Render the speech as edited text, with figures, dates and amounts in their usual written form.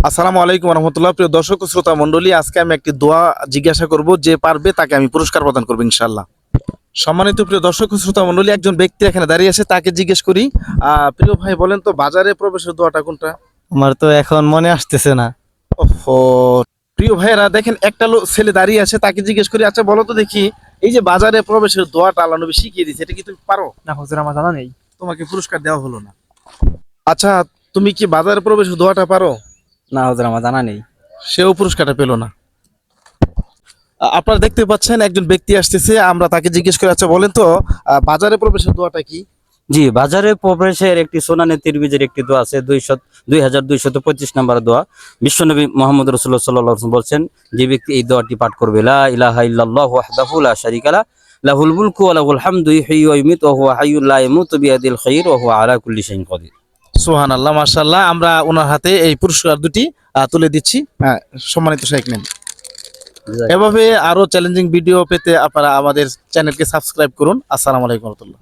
আসসালামু আলাইকুম রহমতুল্লাহ। প্রিয় দর্শক ও শ্রোতা মণ্ডলী, আজকে আমি একটি দোয়া জিজ্ঞাসা করব, যে পারবে তাকে আমি পুরস্কার প্রদান করবো ইনশাআল্লাহ। সম্মানিত প্রিয় দর্শক ও শ্রোতা মণ্ডলী, একজন ব্যক্তি এখানে দাঁড়িয়ে আছে, তাকে জিজ্ঞেস করি। প্রিয় ভাই, বলেন তো বাজারে প্রবেশের দোয়াটা কোনটা? আমার তো এখন মনে আসতেছে না। ওহো। প্রিয় ভাইয়েরা দেখেন, একটা ছেলে দাঁড়িয়ে আছে, তাকে জিজ্ঞেস করি, আচ্ছা বলো তো দেখি, এই যে বাজারে প্রবেশের দোয়াটা আল্লাহ নবী শিখিয়ে দিয়েছে, এটা কি তুমি পারো? না হুজুর, আমার জানা নেই। তোমাকে পুরস্কার দেওয়া হলো না। আচ্ছা, তুমি কি বাজারে প্রবেশের দোয়াটা পারো? না হুজুর, আমার জানা নেই। সেও পুরস্কারটা পেল না। আপনারা দেখতে পাচ্ছেন একজন ব্যক্তি আসতেছে, আমরা তাকে জিজ্ঞেস করে, আচ্ছা বলেন তো বাজারে প্রবেশের দোয়াটা কি? জি, বাজারে প্রবেশের একটি সোনানে তিরমিজের একটি দোয়া আছে, 2225 নম্বর দোয়া। বিশ্বনবী মোহাম্মদ রাসূলুল্লাহ সাল্লাল্লাহু আলাইহি ওয়াসাল্লাম বলছেন, যে ব্যক্তি এই দোয়াটি পাঠ করবে, লা ইলাহা ইল্লাল্লাহু ওয়াহদাহু লা শারীকা লাহু লাহুল মুলকু ওয়া লাহুল হামদু ইহয়ি ওয়া ইউমীতু ওয়া হুয়া হাইয়্যুন লা ইয়ামুতু বিয়াদিল খায়র ওয়া হুয়া আলা কুল্লি শাইইন কাদির। সুবহানাল্লাহ, মাশাআল্লাহ। আমরা ওনার হাতে এই পুরস্কার দুটি তুলে দিচ্ছি। সম্মানিত শাইখ নেন। এভাবে আরো চ্যালেঞ্জিং ভিডিও পেতে আপনারা আমাদের চ্যানেলকে সাবস্ক্রাইব করুন। আসসালামু আলাইকুম ওয়া রাহমাতুল্লাহ।